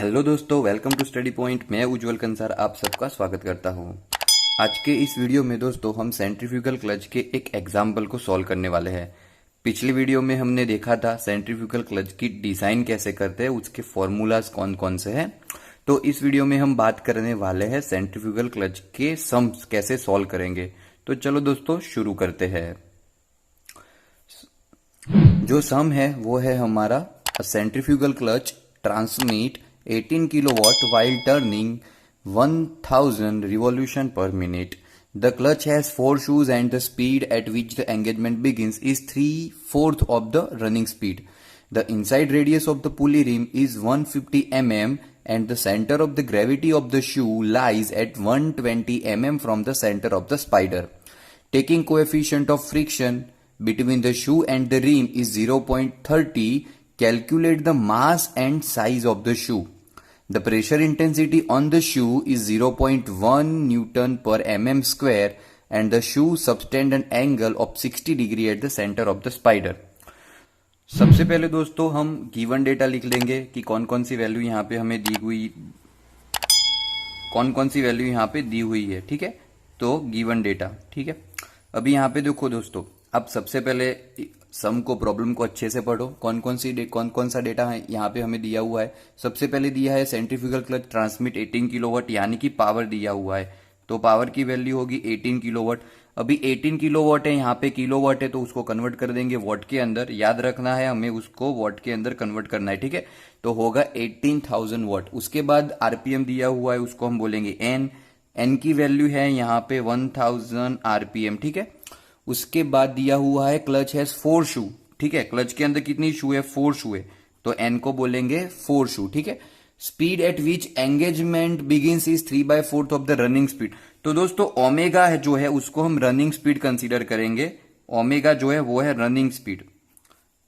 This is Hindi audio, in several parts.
हेलो दोस्तों, वेलकम टू स्टडी पॉइंट। मैं उज्जवल कंसार आप सबका स्वागत करता हूं। आज के इस वीडियो में दोस्तों हम सेंट्रीफ्यूगल क्लच के एक एग्जाम्पल को सॉल्व करने वाले हैं। पिछली वीडियो में हमने देखा था सेंट्रीफ्यूगल क्लच की डिजाइन कैसे करते हैं, उसके फॉर्मूलाज कौन कौन से हैं। तो इस वीडियो में हम बात करने वाले हैं सेंट्रीफ्यूगल क्लच के सम्स कैसे सॉल्व करेंगे। तो चलो दोस्तों शुरू करते हैं। जो सम है वो है हमारा centrifugal clutch transmit 18 kilowatt while turning 1000 revolution per minute. The clutch has 4 shoes and the speed at which the engagement begins is 3/4 of the running speed. The inside radius of the pulley rim is 150 mm and the center of the gravity of the shoe lies at 120 mm from the center of the spider. Taking coefficient of friction between the shoe and the rim is 0.30. Calculate the mass and size of the shoe. The pressure intensity on the shoe is 0.1 Newton per mm square and the shoe subtend an angle of 60 degree at the center of the spider. सबसे पहले दोस्तों हम गिवन डेटा लिख लेंगे कि कौन कौन सी वैल्यू यहाँ पे हमें दी हुई, कौन कौन सी वैल्यू यहाँ पे दी हुई है। ठीक है, तो गिवन डेटा। ठीक है, अभी यहाँ पे देखो दोस्तों, अब सबसे पहले सम को, प्रॉब्लम को अच्छे से पढ़ो। कौन कौन सा डेटा है यहाँ पे हमें दिया हुआ है। सबसे पहले दिया है सेंट्रीफ्यूगल क्लच ट्रांसमिट 18 किलोवाट, यानी कि पावर दिया हुआ है। तो पावर की वैल्यू होगी 18 किलोवाट। अभी 18 किलोवाट है, यहाँ पे किलोवाट है तो उसको कन्वर्ट कर देंगे वॉट के अंदर। याद रखना है हमें, उसको वॉट के अंदर कन्वर्ट करना है। ठीक है, तो होगा 18,000 वॉट। उसके बाद आरपीएम दिया हुआ है, उसको हम बोलेंगे एन की वैल्यू है यहाँ पे 1000 आरपीएम। ठीक है, उसके बाद दिया हुआ है क्लच हैज 4 शू। ठीक है, क्लच के अंदर कितनी शू है, 4 शू है, तो एन को बोलेंगे 4 शू। ठीक है, speed at which engagement begins is 3/4 of the running speed. तो दोस्तों ओमेगा है जो है उसको हम रनिंग स्पीड कंसीडर करेंगे। ओमेगा जो है वो है रनिंग स्पीड,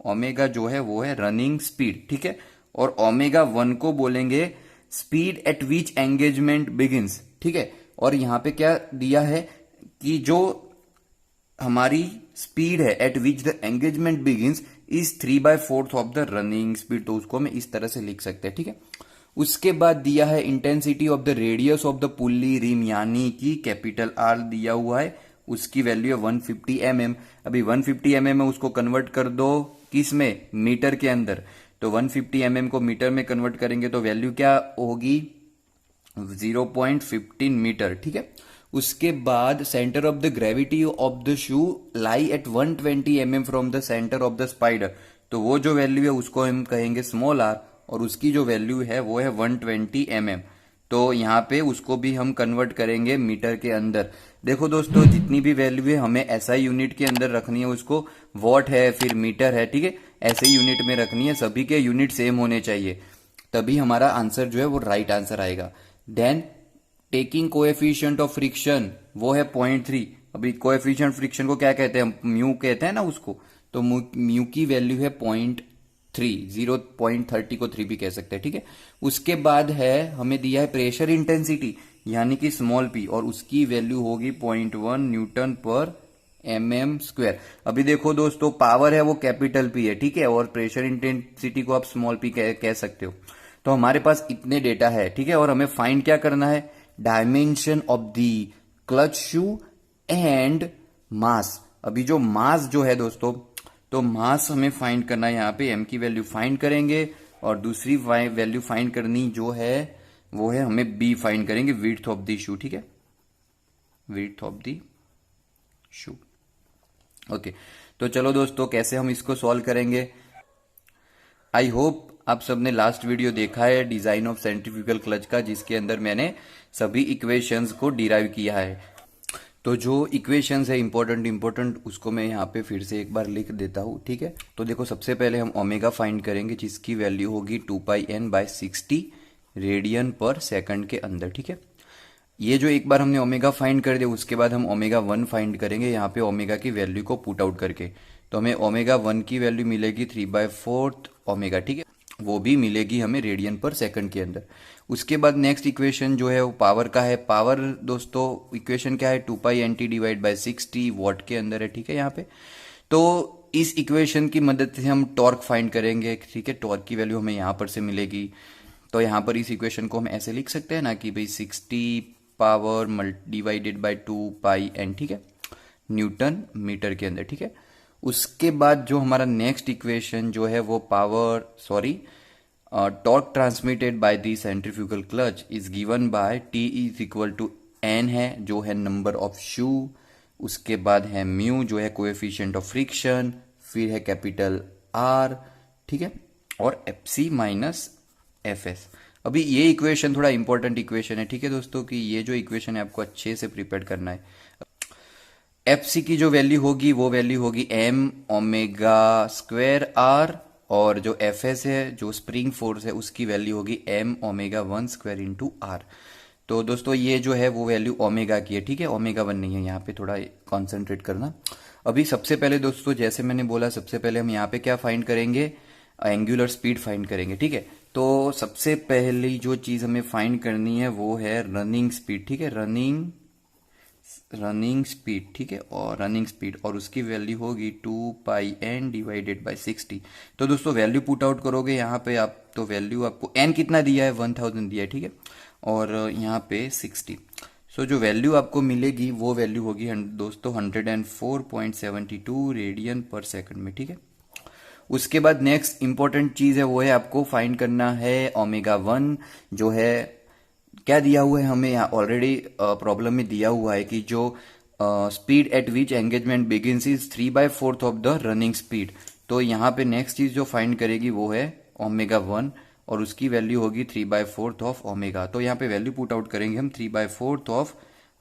ओमेगा जो है वो है रनिंग स्पीड। ठीक है, और ओमेगा 1 को बोलेंगे speed at which engagement begins. ठीक है, और यहां पे क्या दिया है कि जो हमारी स्पीड है eight which the engagement begins is 3/4 of the running speed, तो उसको हम इस तरह से लिख सकते हैं। ठीक है, उसके बाद दिया है intensity of the radius of the pulley rim, यानी कि कैपिटल आर दिया हुआ है, उसकी वैल्यू है 150 mm। अभी 150 mm है, उसको कन्वर्ट कर दो किस में, मीटर के अंदर। तो 150 mm को मीटर में कन्वर्ट करेंगे तो वैल्यू क्या होगी, 0.15 मीटर। ठीक है, उसके बाद centre of the gravity of the shoe lie at 120 mm from the centre of the spider. तो वो जो वैल्यू है उसको हम कहेंगे स्मॉल आर, और उसकी जो वैल्यू है वो है 120 mm। तो यहाँ पे उसको भी हम कन्वर्ट करेंगे मीटर के अंदर। देखो दोस्तों, जितनी भी वैल्यू है हमें ऐसा यूनिट के अंदर रखनी है, उसको वॉट है फिर मीटर है। ठीक है, ऐसे यूनिट में रखनी है, सभी के यूनिट सेम होने चाहिए, तभी हमारा आंसर जो है वो राइट आंसर आएगा। Then taking coefficient of friction वो है 0.3। अभी कोएफिशिएंट फ्रिक्शन को क्या कहते हैं, म्यू कहते हैं ना उसको, तो म्यू की वैल्यू है 0.3, 0.30 को 3 भी कह सकते हैं। ठीक है, उसके बाद है हमें दिया है प्रेशर इंटेंसिटी यानी कि स्मॉल पी, और उसकी वैल्यू होगी 0.1 न्यूटन पर mm स्क्वायर। अभी देखो दोस्तों, पावर है वो कैपिटल पी है। ठीक है, और प्रेशर इंटेंसिटी को आप स्मॉल पी कह सकते हो। तो हमारे पास इतने डेटा है। ठीक है, और हमें फाइंड क्या करना है, dimension of the clutch shoe and mass. अभी जो मास जो है दोस्तों, तो मास हमें फाइंड करना है। यहाँ पे एम की वैल्यू फाइंड करेंगे, और दूसरी वैल्यू फाइंड करनी जो है वो है हमें बी फाइंड करेंगे, विड्थ ऑफ दी शू। ठीक है, width of the shoe. Okay, तो चलो दोस्तों कैसे हम इसको सॉल्व करेंगे। आई होप आप सबने लास्ट वीडियो देखा है डिजाइन ऑफ सेंट्रीफ्यूगल क्लच का, जिसके अंदर मैंने सभी इक्वेशंस को डिराइव किया है। तो जो इक्वेशंस है इंपॉर्टेंट उसको मैं यहाँ पे फिर से एक बार लिख देता हूँ। ठीक है, तो देखो सबसे पहले हम ओमेगा फाइंड करेंगे, जिसकी वैल्यू होगी 2πn/60 रेडियन पर सेकंड के अंदर। ठीक है, ये जो एक बार हमने ओमेगा फाइंड कर दिया, उसके बाद हम ओमेगा 1 फाइंड करेंगे यहाँ पे ओमेगा की वैल्यू को पुट आउट करके। तो हमें ओमेगा 1 की वैल्यू मिलेगी 3/4 ओमेगा। ठीक है, वो भी मिलेगी हमें रेडियन पर सेकंड के अंदर। उसके बाद नेक्स्ट इक्वेशन जो है वो पावर का है। पावर दोस्तों इक्वेशन क्या है, 2πnt डिवाइड बाय 60 वॉट के अंदर है। ठीक है, यहाँ पे तो इस इक्वेशन की मदद से हम टॉर्क फाइंड करेंगे। ठीक है, टॉर्क की वैल्यू हमें यहाँ पर से मिलेगी तो यहाँ पर इस इक्वेशन को हम ऐसे लिख सकते हैं ना कि भाई 60 power divided by 2 pi n, ठीक है, न्यूटन मीटर के अंदर, ठीक है। उसके बाद जो हमारा नेक्स्ट इक्वेशन जो है वो torque transmitted by the centrifugal clutch is given by T is equal to N है जो है नंबर ऑफ शू, उसके बाद है म्यू जो है कोएफिशिएंट ऑफ फ्रिक्शन, फिर है कैपिटल आर, ठीक है, और F C minus F S. अभी ये इक्वेशन थोड़ा इंपॉर्टेंट इक्वेशन है, ठीक है दोस्तों, कि ये जो इक्वेशन है आपको अच्छे से प्रिपेयर करना है। एफ सी की जो वैल्यू होगी वो वैल्यू होगी एम ओमेगा स्क्वायर आर, और जो एफ एस है जो स्प्रिंग फोर्स है उसकी वैल्यू होगी M omega 1 square into R. तो दोस्तों ये जो है वो वैल्यू ओमेगा की है, ठीक है, ओमेगा 1 नहीं है, यहाँ पे थोड़ा कॉन्सेंट्रेट करना। अभी सबसे पहले दोस्तों जैसे मैंने बोला सबसे पहले हम यहाँ पे क्या फाइंड करेंगे, एंगुलर स्पीड फाइंड करेंगे, ठीक है। तो सबसे पहली जो चीज हमें फाइंड करनी है वो है रनिंग स्पीड, ठीक है, रनिंग स्पीड, ठीक है, और रनिंग स्पीड, और उसकी वैल्यू होगी 2 पाई n डिवाइडेड बाय 60। तो दोस्तों वैल्यू पुट आउट करोगे यहाँ पे आप, तो वैल्यू आपको n कितना दिया है, 1000 दिया है, ठीक है, और यहाँ पे 60। सो जो वैल्यू आपको मिलेगी वो वैल्यू होगी दोस्तों 104.72 रेडियन पर सेकंड में, ठीक है। उसके बाद नेक्स्ट इंपॉर्टेंट चीज है वो है आपको फाइंड करना है ओमेगा 1 जो है क्या दिया हुआ है हमें यहाँ ऑलरेडी प्रॉब्लम में दिया हुआ है कि जो speed at which engagement begins is 3/4 of the running speed. तो यहाँ पे नेक्स्ट चीज जो फाइंड करेगी वो है ओमेगा 1 और उसकी वैल्यू होगी 3/4 ऑफ ओमेगा। तो यहाँ पे वैल्यू पुट आउट करेंगे हम 3/4 ऑफ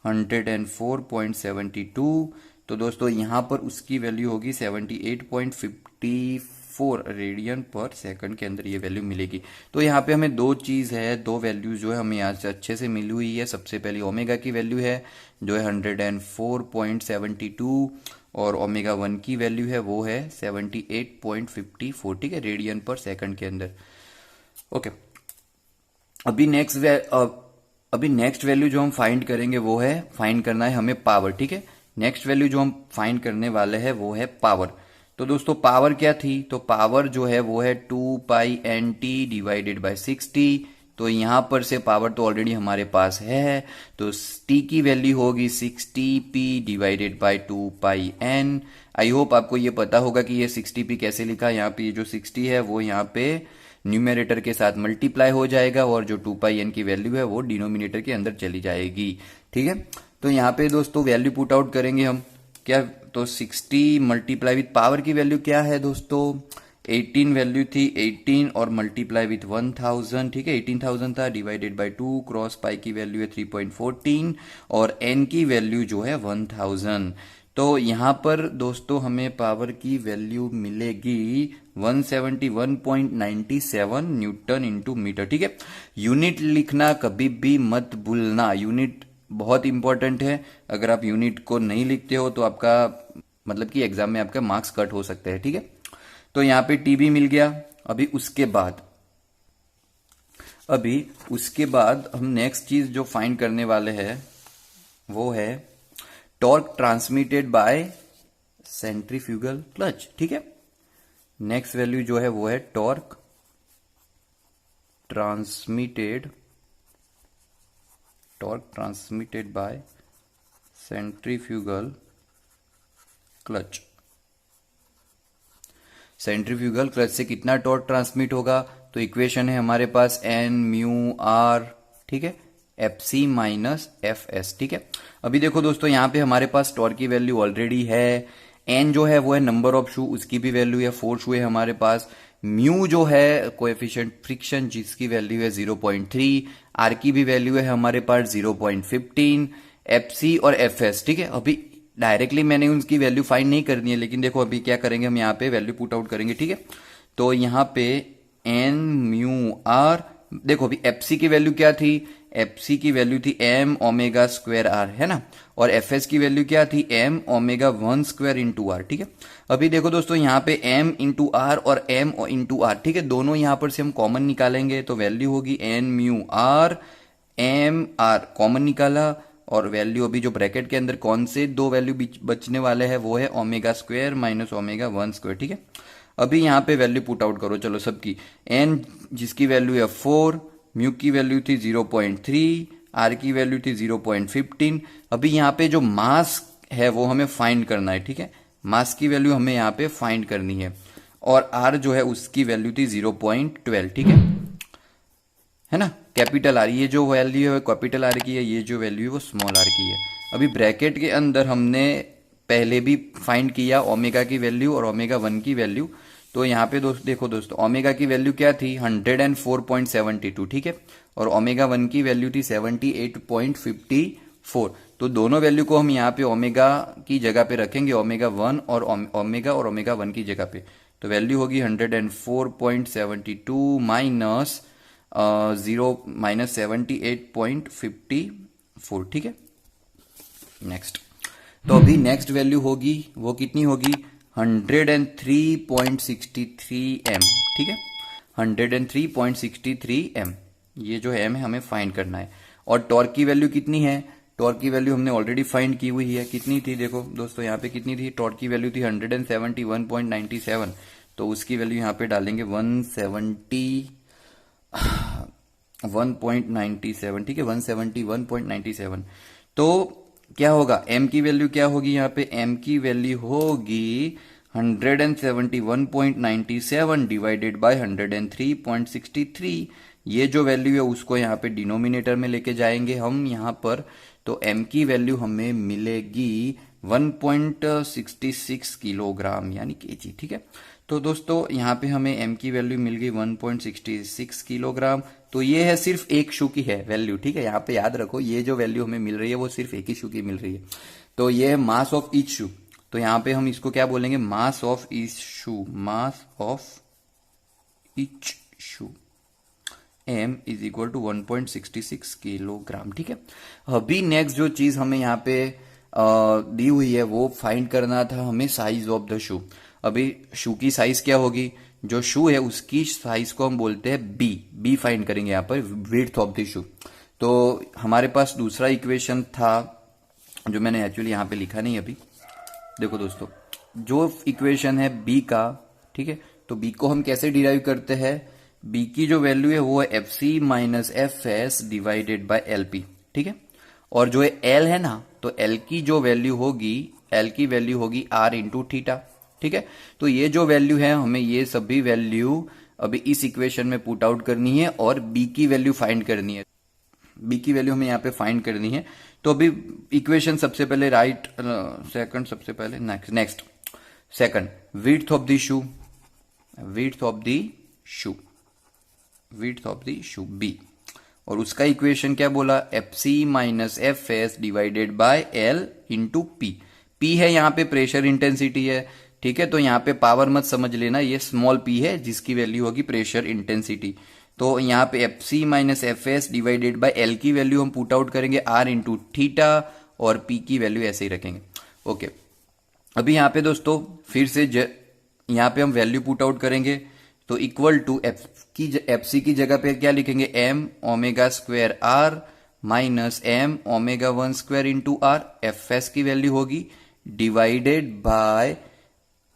104.72। तो दोस्तों यहाँ पर उसकी वैल्यू होगी 78.54 रेडियन पर सेकंड के अंदर ये वैल्यू मिलेगी। तो यहाँ पे हमें दो चीज है, दो वैल्यूज जो है हमें यहाँ से अच्छे से मिली हुई है। सबसे पहले ओमेगा की वैल्यू है जो है 104.72 और ओमेगा 1 की वैल्यू है वो है 78.54, ठीक है, रेडियन पर सेकंड के अंदर। ओके, अभी नेक्स्ट वैल्यू जो हम फाइंड करेंगे वो है फाइंड करना है हमें पावर, ठीक है। नेक्स्ट वैल्यू जो हम फाइंड करने वाले हैं वो है पावर। तो दोस्तों पावर क्या थी, तो पावर जो है वो है 2 पाई n t डिवाइडेड बाय 60। तो यहां पर से पावर तो ऑलरेडी हमारे पास है, तो t की वैल्यू होगी 60p divided by 2 pi n। I hope आपको ये पता होगा कि ये 60p कैसे लिखा। यहाँ पे ये जो 60 है वो यहाँ पे न्यूमेरेटर के साथ मल्टीप्लाई हो जाएगा और जो 2 पाई n की वैल्यू है वो डिनोमिनेटर के अंदर चली जाएगी, ठीक है। तो यहाँ पे दोस्तों वैल्यू पुट आउट करेंगे हम क्या, तो 60 मल्टीप्लाई विथ पावर की वैल्यू क्या है दोस्तों 18 वैल्यू थी, 18 और मल्टीप्लाई विथ 1000, ठीक है, 18,000 था, डिवाइडेड बाय 2 क्रॉस पाई की वैल्यू है 3.14 और n की वैल्यू जो है 1000। तो यहां पर दोस्तों हमें पावर की वैल्यू मिलेगी 171.97 न्यूटन इंटू मीटर, ठीक है। यूनिट लिखना कभी भी मत भूलना, यूनिट बहुत इंपॉर्टेंट है। अगर आप यूनिट को नहीं लिखते हो तो आपका मतलब कि एग्जाम में आपका मार्क्स कट हो सकते हैं, ठीक है। तो यहाँ पे टी भी मिल गया। अभी उसके बाद हम नेक्स्ट चीज जो फाइंड करने वाले हैं वो है torque transmitted bye centrifugal clutch, ठीक है। नेक्स्ट वैल्यू जो है वो है torque transmitted bye centrifugal clutch. Centrifugal clutch से कितना टॉर्क ट्रांसमिट होगा, तो इक्वेशन है हमारे पास एन म्यू आर, ठीक है, F C minus F S, ठीक है। अभी देखो दोस्तों यहाँ पे हमारे पास टॉर्क की वैल्यू ऑलरेडी है, एन जो है वो है नंबर ऑफ शू, उसकी भी वैल्यू है 4 शू है हमारे पास, म्यू जो है कोएफिशिएंट फ्रिक्शन जिसकी वैल्यू है 0.3, आर की भी वैल्यू है हमारे पास 0.15, एफ सी और एफ एस, ठीक है। अभी डायरेक्टली मैंने उनकी वैल्यू फाइंड नहीं करनी है, लेकिन देखो अभी क्या करेंगे हम यहाँ पे वैल्यू पुट आउट करेंगे, ठीक है। तो यहाँ पे एन म्यू आर, देखो अभी एफ सी की वैल्यू क्या थी, एफ सी की वैल्यू थी एम ओमेगा स्क्वायर आर, है ना, और एफ एस की वैल्यू क्या थी M omega 1 square into R, ठीक है। अभी देखो दोस्तों यहाँ पे एम इंटू आर और एम इंटू आर, ठीक है, दोनों यहाँ पर से हम कॉमन निकालेंगे तो वैल्यू होगी N mu R M R, common निकाला, और वैल्यू अभी जो ब्रैकेट के अंदर कौन से दो वैल्यू बचने वाले हैं वो है omega square minus omega 1 square, ठीक है। अभी यहाँ पे वैल्यू पुट आउट करो, चलो सबकी, एन जिसकी वैल्यू है 4 म्यू की वैल्यू थी 0.3, आर की वैल्यू थी 0.15। अभी यहाँ पे जो मास है वो हमें फाइंड करना है, ठीक है। मास की वैल्यू हमें यहाँ पे फाइंड करनी है और आर जो है उसकी वैल्यू थी 0.12, ठीक है ना। कैपिटल आर, ये जो वैल्यू है कैपिटल आर की है, ये जो वैल्यू है वो स्मॉल आर की है। अभी ब्रैकेट के अंदर हमने पहले भी फाइंड किया ओमेगा की वैल्यू और ओमेगा 1 की वैल्यू। तो यहाँ पे देखो दोस्तों, ओमेगा की वैल्यू क्या थी 104.72, ठीक है, और ओमेगा 1 की वैल्यू थी 78.54। तो दोनों वैल्यू को हम यहाँ पे ओमेगा की जगह पे रखेंगे, ओमेगा 1 और ओमेगा 1 की जगह पे। तो वैल्यू होगी 104.72 माइनस 78.54, ठीक है। नेक्स्ट, तो अभी नेक्स्ट वैल्यू होगी वो कितनी होगी 103.63 एम, ठीक है, 103.63 एम, ये जो है एम है हमें फाइंड करना है। और टॉर्क की वैल्यू कितनी है, टॉर्क की वैल्यू हमने ऑलरेडी फाइंड की हुई है, कितनी थी देखो दोस्तों यहाँ पे कितनी थी, टॉर्क की वैल्यू थी 171.97। तो उसकी वैल्यू यहाँ पे डालेंगे 171.97, ठीक है, 171.97। तो क्या होगा, m की वैल्यू क्या होगी, यहाँ पे m की वैल्यू होगी 171.97 डिवाइडेड बाय 103.63। ये जो वैल्यू है उसको यहाँ पे डिनोमिनेटर में लेके जाएंगे हम यहाँ पर। तो m की वैल्यू हमें मिलेगी 1.66 किलोग्राम यानी केजी, ठीक है। तो दोस्तों यहाँ पे हमें m की वैल्यू मिल गई 1.66 किलोग्राम। तो ये है सिर्फ एक शू की है वैल्यू, ठीक है, यहाँ पे याद रखो ये जो वैल्यू हमें मिल रही है वो सिर्फ एक ही शू की मिल रही है। तो ये है मास ऑफ ईच शू। तो यहाँ पे हम इसको क्या बोलेंगे, mass of each shoe, mass of each shoe m is equal to 1.66 kilogram, ठीक है। अभी नेक्स्ट जो चीज हमें यहाँ पे दी हुई है वो फाइंड करना था हमें साइज ऑफ द शू। अभी शू की साइज क्या होगी, जो शू है उसकी साइज को हम बोलते हैं बी फाइंड करेंगे यहाँ पर, विड्थ ऑफ द शू। तो हमारे पास दूसरा इक्वेशन था जो मैंने एक्चुअली यहाँ पे लिखा नहीं अभी। देखो दोस्तों, जो इक्वेशन है बी का, ठीक है, तो बी को हम कैसे डिराइव करते हैं, बी की जो वैल्यू है वो है F C minus F S divided by L P, ठीक है। और जो है एल है ना, तो एल की जो वैल्यू होगी, एल की वैल्यू होगी आर इंटू थीटा, ठीक है। तो ये जो वैल्यू है हमें ये सभी वैल्यू अभी इस इक्वेशन में पुट आउट करनी है और बी की वैल्यू फाइंड करनी है। बी की वैल्यू हमें यहाँ पे फाइंड करनी है। तो अभी इक्वेशन सबसे पहले राइट, सेकंड सबसे पहले, next second, width of the shoe, width of the shoe, width of the shoe B, और उसका इक्वेशन क्या बोला, F C minus F S divided by L into P. P है यहाँ पे प्रेशर इंटेंसिटी है, ठीक है, तो यहाँ पे पावर मत समझ लेना, ये स्मॉल पी है जिसकी वैल्यू होगी प्रेशर इंटेंसिटी। तो यहाँ पे F C minus F S divided by L की वैल्यू हम पुट आउट करेंगे आर इंटू थीटा, और पी की वैल्यू ऐसे ही रखेंगे। ओके, अभी यहाँ पे दोस्तों फिर से यहाँ पे हम वैल्यू पुट आउट करेंगे, तो इक्वल टू एफ सी की जगह पे क्या लिखेंगे, M omega square R minus M omega 1 square into R. F S की वैल्यू होगी divided by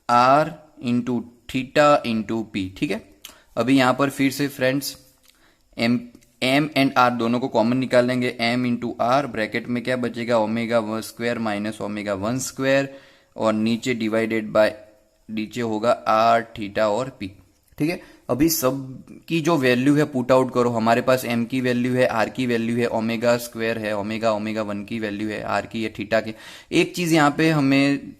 R into theta into P, ठीक है। अभी यहां पर फिर से फ्रेंड्स एम एंड आर दोनों को कॉमन निकाल लेंगे, एम इंटू आर, ब्रैकेट में क्या बचेगा omega 1 square minus omega 1 square, और नीचे डिवाइडेड बाय, नीचे होगा आर थीटा और पी, ठीक है। अभी सब की जो वैल्यू है पुट आउट करो, हमारे पास एम की वैल्यू है, आर की वैल्यू है, ओमेगा स्क्वायर है, ओमेगा 1 की वैल्यू है, आर की है, थीटा की। एक चीज यहाँ पे हमें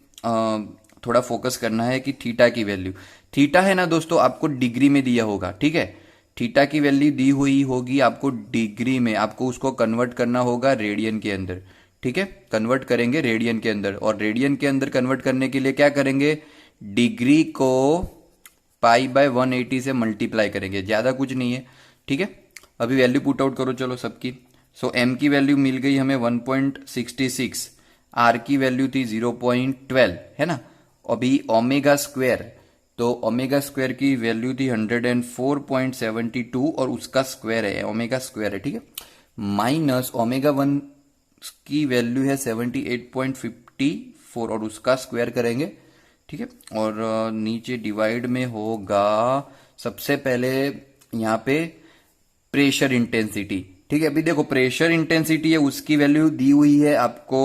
थोड़ा फोकस करना है कि थीटा की वैल्यू, थीटा है ना दोस्तों आपको डिग्री में दिया होगा, ठीक है, थीटा की वैल्यू दी हुई होगी आपको डिग्री में, आपको उसको कन्वर्ट करना होगा रेडियन के अंदर, ठीक है, कन्वर्ट करेंगे रेडियन के अंदर। और रेडियन के अंदर कन्वर्ट करने के लिए क्या करेंगे, डिग्री को पाई बाय 180 से मल्टीप्लाई करेंगे, ज्यादा कुछ नहीं है, ठीक है। अभी वैल्यू पुट आउट करो चलो सबकी। सो एम की वैल्यू मिल गई हमें 1.66, आर की वैल्यू थी 0.12, है ना। अभी ओमेगा स्क्वायर, तो ओमेगा स्क्वायर की वैल्यू थी 104.72 और उसका स्क्वायर है, ओमेगा स्क्वायर है, ठीक है, माइनस ओमेगा 1 की वैल्यू है 78.54 और उसका स्क्वायर करेंगे, ठीक है। और नीचे डिवाइड में होगा, सबसे पहले यहाँ पे प्रेशर इंटेंसिटी। ठीक है, अभी देखो प्रेशर इंटेंसिटी है उसकी वैल्यू दी हुई है आपको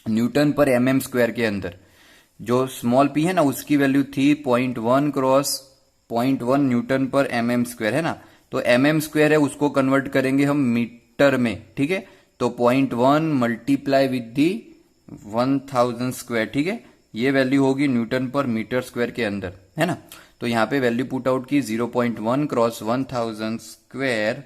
न्यूटन पर mm स्क्वायर के अंदर। जो स्मॉल p है ना उसकी वैल्यू थी 0.1 क्रॉस 0.1 न्यूटन पर mm स्क्वायर है ना। तो mm स्क्वायर है उसको कन्वर्ट करेंगे हम मीटर में। ठीक है, तो 0.1 मल्टीप्लाई विद दी 1000 स्क्वायर। ठीक है, ये वैल्यू होगी न्यूटन पर मीटर स्क्वायर के अंदर है ना। तो यहां पे वैल्यू पुट आउट की 0.1 cross 1000 square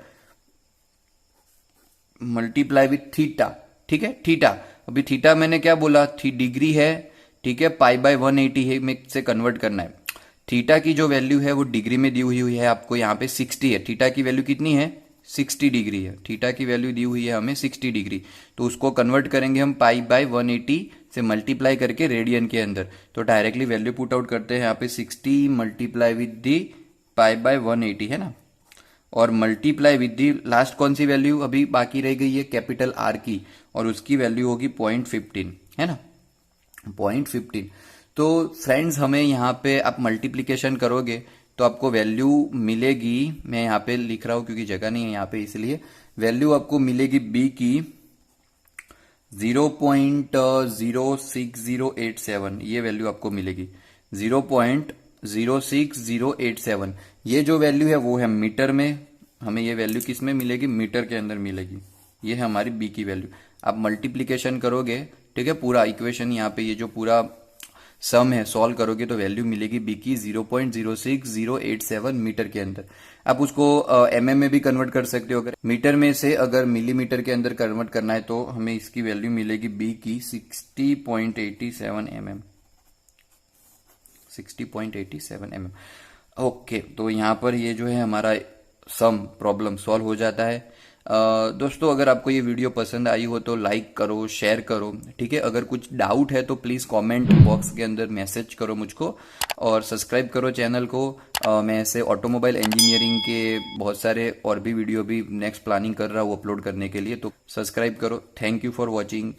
multiply with theta. ठीक है, थीटा, अभी थीटा मैंने क्या बोला थी डिग्री है। ठीक है, पाई बाय 180 है में से कन्वर्ट करना है। थीटा की जो वैल्यू है वो डिग्री में दी हुई है आपको यहाँ पे 60 है। थीटा की वैल्यू कितनी है 60 डिग्री है। थीटा की वैल्यू दी हुई है हमें 60 डिग्री, तो उसको कन्वर्ट करेंगे हम पाई बाय 180 से मल्टीप्लाई करके रेडियन के अंदर। तो डायरेक्टली वैल्यू पुट आउट करते हैं यहाँ पे 60 multiply with the pi by 180 है ना, और मल्टीप्लाई विद दी लास्ट कौन सी वैल्यू अभी बाकी रह गई है कैपिटल आर की, और उसकी वैल्यू होगी 0.15 है ना, 0.15। तो फ्रेंड्स हमें यहाँ पे आप मल्टीप्लीकेशन करोगे तो आपको वैल्यू मिलेगी, मैं यहाँ पे लिख रहा हूं क्योंकि जगह नहीं है यहाँ पे, इसलिए वैल्यू आपको मिलेगी बी की 0.06087। ये वैल्यू आपको मिलेगी 0.06087। ये जो वैल्यू है वो है मीटर में, हमें ये वैल्यू किस में मिलेगी मीटर के अंदर मिलेगी। ये है हमारी बी की वैल्यू। आप मल्टीप्लीकेशन करोगे, ठीक है, पूरा इक्वेशन यहाँ पे ये जो पूरा सम है सॉल्व करोगे तो वैल्यू मिलेगी बी की 0.06087 मीटर के अंदर। आप उसको mm में भी कन्वर्ट कर सकते हो, अगर मीटर में से अगर मिलीमीटर के अंदर कन्वर्ट करना है तो हमें इसकी वैल्यू मिलेगी बी की 60.87 mm, 60.87 mm। ओके, तो यहाँ पर ये जो है हमारा सम प्रॉब्लम सॉल्व हो जाता है। दोस्तों अगर आपको ये वीडियो पसंद आई हो तो लाइक करो, शेयर करो। ठीक है, अगर कुछ डाउट है तो प्लीज कमेंट बॉक्स के अंदर मैसेज करो मुझको, और सब्सक्राइब करो चैनल को। मैं ऐसे ऑटोमोबाइल इंजीनियरिंग के बहुत सारे और भी वीडियो भी नेक्स्ट प्लानिंग कर रहा हूँ अपलोड करने के लिए, तो सब्सक्राइब करो। Thank you for watching.